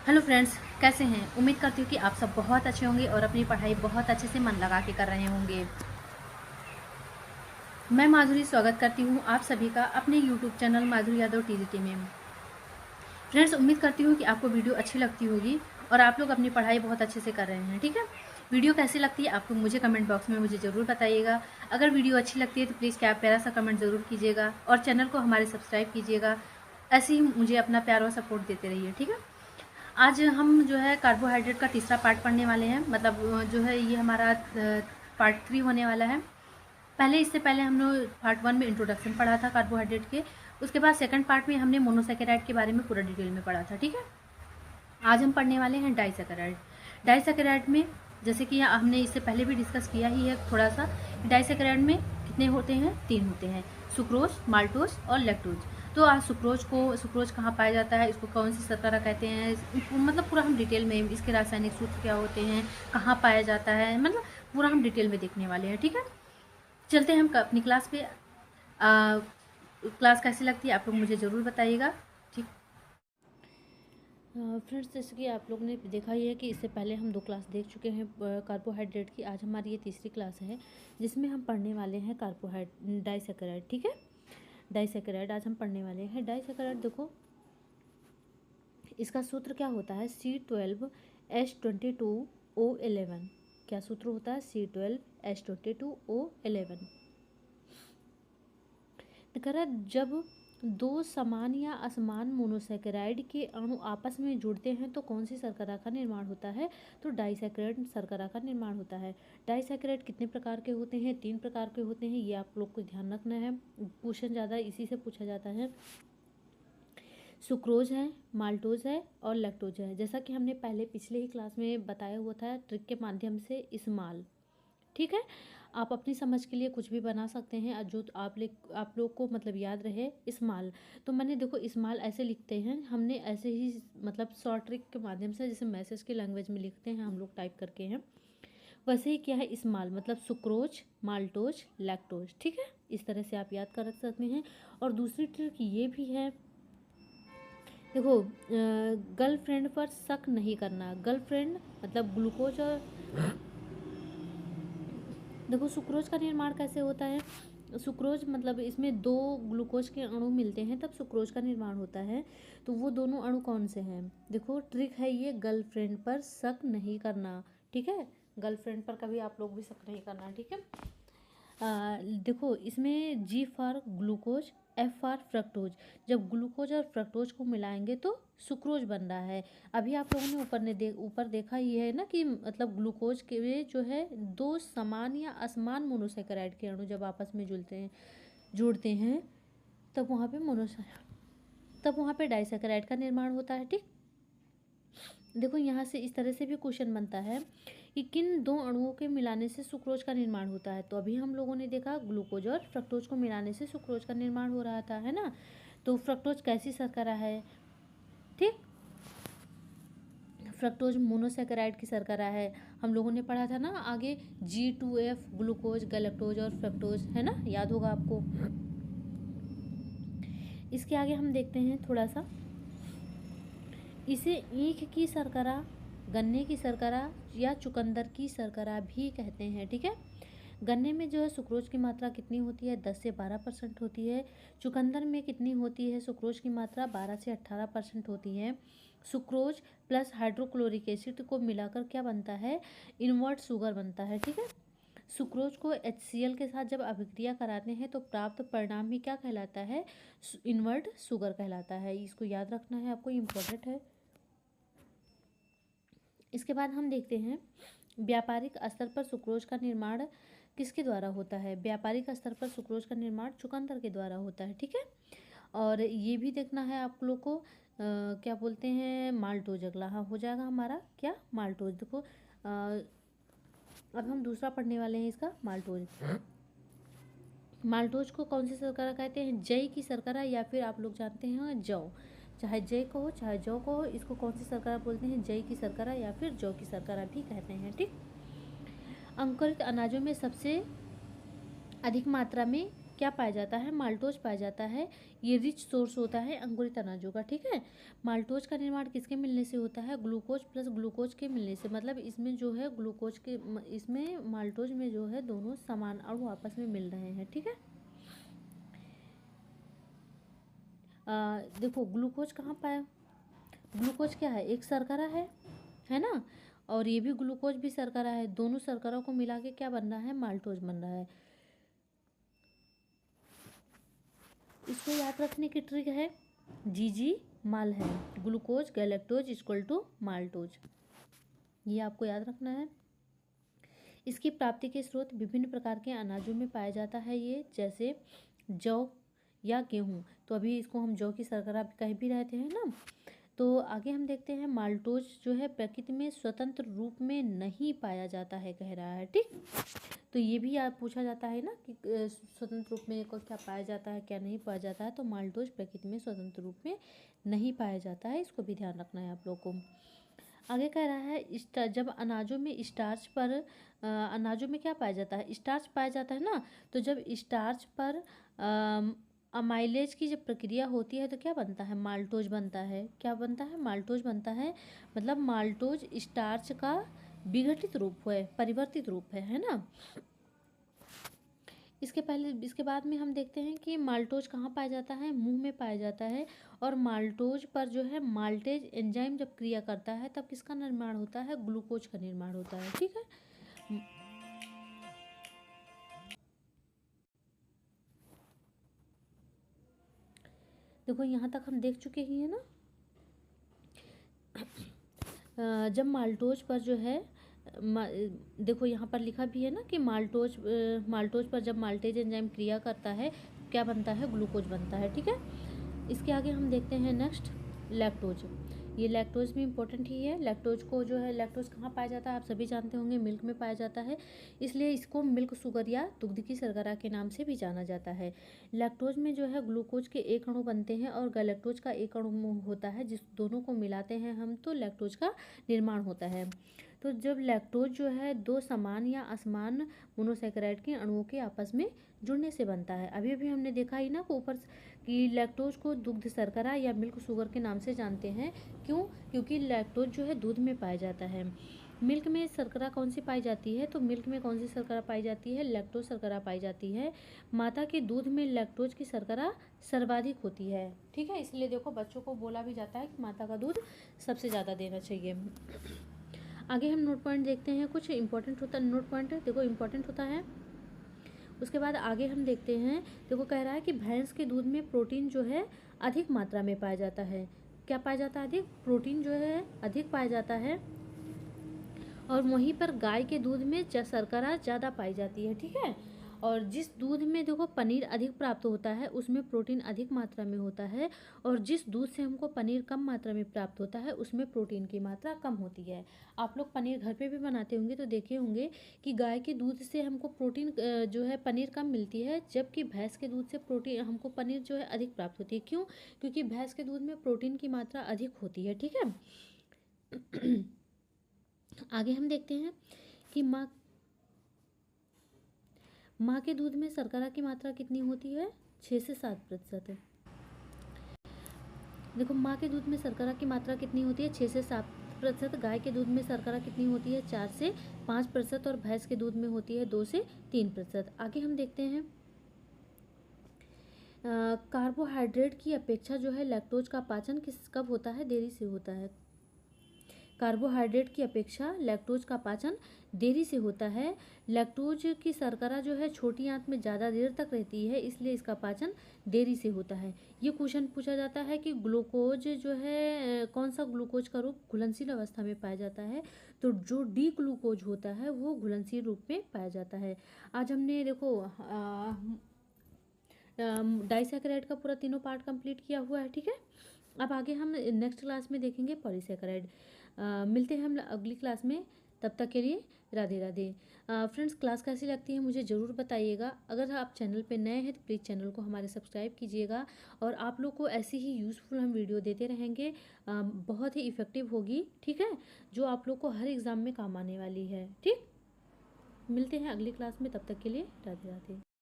Hello friends, कैसे हैं। उम्मीद करती हूँ कि आप सब बहुत अच्छे होंगे और अपनी पढ़ाई बहुत अच्छे से मन लगा के कर रहे होंगे। मैं माधुरी स्वागत करती हूँ आप सभी का अपने YouTube channel Madhuri Yadav TGT में। फ्रेंड्स, उम्मीद करती हूँ कि आपको वीडियो अच्छी लगती होगी और आप लोग अपनी पढ़ाई बहुत अच्छे से कर रहे हैं। ठीक है, वीडियो कैसी लगती है आप लोग मुझे कमेंट बॉक्स में मुझे ज़रूर बताइएगा। अगर वीडियो अच्छी लगती है तो प्लीज़ क्या प्यारा सा कमेंट ज़रूर कीजिएगा और चैनल को हमारे सब्सक्राइब कीजिएगा। ऐसे ही मुझे अपना प्यार और सपोर्ट देते रहिए। ठीक है, आज हम जो है कार्बोहाइड्रेट का तीसरा पार्ट पढ़ने वाले हैं। मतलब जो है ये हमारा पार्ट 3 होने वाला है। इससे पहले हम लोग पार्ट 1 में इंट्रोडक्शन पढ़ा था कार्बोहाइड्रेट के। उसके बाद सेकंड पार्ट में हमने मोनोसेकेराइड के बारे में पूरा डिटेल में पढ़ा था। ठीक है, आज हम पढ़ने वाले हैं डाइसेकेराइड। डाइसेकेराइड में जैसे कि हमने इससे पहले भी डिस्कस किया ही है थोड़ा सा, डाइसेकेराइड में कितने होते हैं, 3 होते हैं, सुक्रोज, माल्टोज और लैक्टोज। तो आज सुक्रोज कहाँ पाया जाता है, इसको कौन सी शर्करा कहते हैं, मतलब पूरा हम डिटेल में इसके रासायनिक सूत्र क्या होते हैं, कहाँ पाया जाता है, मतलब पूरा हम डिटेल में देखने वाले हैं। ठीक है, चलते हैं हम अपनी क्लास पे। क्लास कैसी लगती है आप लोग मुझे ज़रूर बताइएगा। ठीक, फ्रेंड्स, जैसे कि आप लोग ने देखा ही है कि इससे पहले हम 2 क्लास देख चुके हैं कार्बोहाइड्रेट की। आज हमारी ये तीसरी क्लास है जिसमें हम पढ़ने वाले हैं डाइसेकेराइड। ठीक है, डाइसेकेराइड आज हम पढ़ने वाले हैं। डाइसेकेराइड देखो, इसका सूत्र क्या होता है, C12H22O11। क्या सूत्र होता है, C12H22O11। करा जब 2 समान या असमान मोनोसेकेराइड के अणु आपस में जुड़ते हैं तो कौन सी शर्करा का निर्माण होता है, तो डाइसेकेराइड शर्करा का निर्माण होता है। डाइसेकेराइड कितने प्रकार के होते हैं, 3 प्रकार के होते हैं, ये आप लोग को ध्यान रखना है। क्वेश्चन ज़्यादा इसी से पूछा जाता है। सुक्रोज है, माल्टोज है और लैक्टोज है। जैसा कि हमने पहले पिछले ही क्लास में बताया हुआ था ट्रिक के माध्यम से, इस्माल। ठीक है, आप अपनी समझ के लिए कुछ भी बना सकते हैं जो आप लोग को मतलब याद रहे। इस्माल, तो मैंने देखो इस्माल ऐसे लिखते हैं, हमने ऐसे ही मतलब शॉर्ट ट्रिक के माध्यम से, जैसे मैसेज की लैंग्वेज में लिखते हैं हम लोग टाइप करके हैं, वैसे ही क्या है इस्माल, मतलब सुक्रोज, माल्टोज, लैक्टोज। ठीक है, इस तरह से आप याद कर सकते हैं। और दूसरी ट्रिक ये भी है, देखो गर्लफ्रेंड पर शक नहीं करना। गर्लफ्रेंड मतलब ग्लूकोज और देखो सुक्रोज का निर्माण कैसे होता है, सुक्रोज मतलब इसमें 2 ग्लूकोज के अणु मिलते हैं तब सुक्रोज का निर्माण होता है। तो वो दोनों अणु कौन से हैं, देखो ट्रिक है ये, गर्लफ्रेंड पर शक नहीं करना। ठीक है, गर्लफ्रेंड पर कभी आप लोग भी शक नहीं करना। ठीक है, देखो इसमें G for glucose, F for fructose. जब ग्लूकोज और फ्रक्टोज को मिलाएंगे तो सुक्रोज बन रहा है। अभी आप लोगों ने ऊपर देखा ही है ना कि मतलब ग्लूकोज के जो है 2 समान या असमान मोनोसेकेराइड के अणु जब आपस में जुड़ते हैं तब वहाँ पे डाइसेकेराइड का निर्माण होता है। ठीक, देखो यहाँ से इस तरह से भी क्वेश्चन बनता है कि किन 2 अणुओं के मिलाने से सुक्रोज का निर्माण होता है। तो अभी हम लोगों ने देखा ग्लूकोज और फ्रक्टोज को मिलाने से सुक्रोज का निर्माण हो रहा था, है ना। तो फ्रक्टोज कैसी शर्करा है, ठीक, फ्रक्टोज मोनोसेकेराइड की शर्करा है। हम लोगों ने पढ़ा था ना आगे, G2F ग्लूकोज, गैलेक्टोज और फ्रक्टोज, है ना, याद होगा आपको। इसके आगे हम देखते हैं थोड़ा सा, इसे ईख की शर्करा, गन्ने की शर्करा या चुकंदर की शर्करा भी कहते हैं। ठीक है, गन्ने में जो है सुक्रोज की मात्रा कितनी होती है, 10 से 12% होती है। चुकंदर में कितनी होती है सुक्रोज की मात्रा, 12 से 18% होती है। सुक्रोज प्लस हाइड्रोक्लोरिक एसिड को मिलाकर क्या बनता है, इनवर्ट शुगर बनता है। ठीक है, सुक्रोज को HCl के साथ जब अभिक्रिया कराते हैं तो प्राप्त परिणाम भी क्या कहलाता है, इनवर्ट शुगर कहलाता है। इसको याद रखना है आपको, इम्पोर्टेंट है। इसके बाद हम देखते हैं व्यापारिक स्तर पर सुक्रोज का निर्माण किसके द्वारा होता है, व्यापारिक स्तर पर सुक्रोज का निर्माण चुकंदर के द्वारा होता है। ठीक है, और ये भी देखना है आप लोग को क्या बोलते हैं, माल्टोज। अगला हाँ हो जाएगा हमारा क्या, माल्टोज। देखो अब हम दूसरा पढ़ने वाले हैं इसका, माल्टोज। माल्टोज को कौन सी शर्करा कहते हैं, जई की शर्करा या फिर आप लोग जानते हैं जौ। चाहे जय को हो चाहे जौ को हो, इसको कौन सी शर्करा बोलते हैं, जई की शर्करा या फिर जौ की शर्करा भी कहते हैं। ठीक, अंकुरित अनाजों में सबसे अधिक मात्रा में क्या पाया जाता है, माल्टोज पाया जाता है। ये रिच सोर्स होता है अंकुरित अनाजों का, ठीक है। माल्टोज का निर्माण किसके मिलने से होता है, ग्लूकोज प्लस ग्लूकोज के मिलने से, मतलब इसमें जो है ग्लूकोज के, इसमें माल्टोज में जो है दोनों समान अणु आपस में मिल रहे हैं, ठीक है। देखो ग्लूकोज कहाँ पाया, ग्लूकोज क्या है, एक शर्करा है ना, और ये भी ग्लूकोज भी शर्करा है, दोनों शर्करा को मिला के क्या बन रहा है, माल्टोज बन रहा है। इसको याद रखने की ट्रिक है, जी माल है, glucose galactose equal to maltose, ये आपको याद रखना है। इसकी प्राप्ति के स्रोत विभिन्न प्रकार के अनाजों में पाया जाता है, ये जैसे जौ या गेहूँ, तो अभी इसको हम जौ की शर्करा कह भी रहते हैं ना। तो आगे हम देखते हैं, माल्टोज जो है प्रकृति में स्वतंत्र रूप में नहीं पाया जाता है, कह रहा है, ठीक। तो ये भी आप पूछा जाता है ना कि स्वतंत्र रूप में क्या पाया जाता है, क्या नहीं पाया जाता है, तो माल्टोज प्रकृति में स्वतंत्र रूप में नहीं पाया जाता है, इसको भी ध्यान रखना है आप लोग को। आगे कह रहा है, जब अनाजों में स्टार्च पर, अनाजों में क्या पाया जाता है, स्टार्च पाया जाता है ना, तो जब स्टार्च पर अमाइलेज की जब प्रक्रिया होती है तो क्या बनता है, माल्टोज बनता है, क्या बनता है, माल्टोज बनता है। मतलब माल्टोज स्टार्च का विघटित रूप है, परिवर्तित रूप है ना। इसके बाद में हम देखते हैं कि माल्टोज कहाँ पाया जाता है, मुंह में पाया जाता है, और माल्टोज पर जो है माल्टेज एंजाइम जब क्रिया करता है तब किसका निर्माण होता है, ग्लूकोज का निर्माण होता है, ठीक है। देखो यहाँ तक हम देख चुके ही हैं ना। जब माल्टोज पर जो है देखो यहाँ पर लिखा भी है ना कि माल्टोज पर जब माल्टेज एंजाइम क्रिया करता है क्या बनता है, ग्लूकोज बनता है, ठीक है। इसके आगे हम देखते हैं नेक्स्ट, लैक्टोज। ये लैक्टोज भी इम्पोर्टेंट ही है। लैक्टोज को जो है, लैक्टोज कहाँ पाया जाता है, आप सभी जानते होंगे, मिल्क में पाया जाता है, इसलिए इसको मिल्क शुगर या दुग्ध की शर्करा के नाम से भी जाना जाता है। लैक्टोज में जो है ग्लूकोज के एक अणु बनते हैं और गैलेक्टोज का एक अणु होता है, जिस दोनों को मिलाते हैं हम तो लैक्टोज का निर्माण होता है। तो जब लैक्टोज जो है दो समान या असमान मोनोसैकेराइड के अणुओं के आपस में जुड़ने से बनता है। अभी अभी हमने देखा ही ना ऊपर कि लैक्टोज को दुग्ध शर्करा या मिल्क शुगर के नाम से जानते हैं। क्यों? क्योंकि लैक्टोज जो है दूध में पाया जाता है। मिल्क में शर्करा कौन सी पाई जाती है, तो मिल्क में कौन सी शर्करा पाई जाती है, लैक्टोज शर्करा पाई जाती है। माता के दूध में लैक्टोज की शर्करा सर्वाधिक होती है, ठीक है। इसलिए देखो बच्चों को बोला भी जाता है कि माता का दूध सबसे ज़्यादा देना चाहिए। आगे हम नोट पॉइंट देखते हैं, कुछ इंपॉर्टेंट होता है नोट पॉइंट, देखो इंपॉर्टेंट होता है। उसके बाद आगे हम देखते हैं, देखो कह रहा है कि भैंस के दूध में प्रोटीन जो है अधिक मात्रा में पाया जाता है। क्या पाया जाता है, अधिक, प्रोटीन जो है अधिक पाया जाता है। और वहीं पर गाय के दूध में शर्करा ज़्यादा पाई जाती है, ठीक है। और जिस दूध में देखो पनीर अधिक प्राप्त होता है उसमें प्रोटीन अधिक मात्रा में होता है, और जिस दूध से हमको पनीर कम मात्रा में प्राप्त होता है उसमें प्रोटीन की मात्रा कम होती है। आप लोग पनीर घर पे भी बनाते होंगे तो देखे होंगे कि गाय के दूध से हमको प्रोटीन जो है पनीर कम मिलती है, जबकि भैंस के दूध से प्रोटीन हमको पनीर जो है अधिक प्राप्त होती है। क्यों? क्योंकि भैंस के दूध में प्रोटीन की मात्रा अधिक होती है, ठीक है। आगे हम देखते हैं कि माँ के दूध में शर्करा की मात्रा कितनी होती है, 6 से 7%। देखो माँ के दूध में शर्करा की मात्रा कितनी होती है, 6 से 7%। गाय के दूध में शर्करा कितनी होती है, 4 से 5%, और भैंस के दूध में होती है 2 से 3%। आगे हम देखते हैं, कार्बोहाइड्रेट की अपेक्षा जो है लैक्टोज का पाचन कब होता है, देरी से होता है। कार्बोहाइड्रेट की अपेक्षा लैक्टोज का पाचन देरी से होता है। लैक्टोज की शर्करा जो है छोटी आंत में ज़्यादा देर तक रहती है, इसलिए इसका पाचन देरी से होता है। ये क्वेश्चन पूछा जाता है कि ग्लूकोज जो है कौन सा ग्लूकोज का रूप घुलनशील अवस्था में पाया जाता है, तो जो डी ग्लूकोज होता है वो घुलनशील रूप में पाया जाता है। आज हमने देखो डाइसैकेराइड का पूरा तीनों पार्ट कंप्लीट किया हुआ है, ठीक है। अब आगे हम नेक्स्ट क्लास में देखेंगे पॉलीसैकेराइड। मिलते हैं हम अगली क्लास में, तब तक के लिए राधे राधे। फ्रेंड्स क्लास कैसी लगती है मुझे ज़रूर बताइएगा। अगर आप चैनल पे नए हैं तो प्लीज़ चैनल को हमारे सब्सक्राइब कीजिएगा, और आप लोग को ऐसी ही यूज़फुल हम वीडियो देते रहेंगे, बहुत ही इफ़ेक्टिव होगी, ठीक है, जो आप लोग को हर एग्ज़ाम में काम आने वाली है, ठीक। मिलते हैं अगली क्लास में, तब तक के लिए राधे राधे।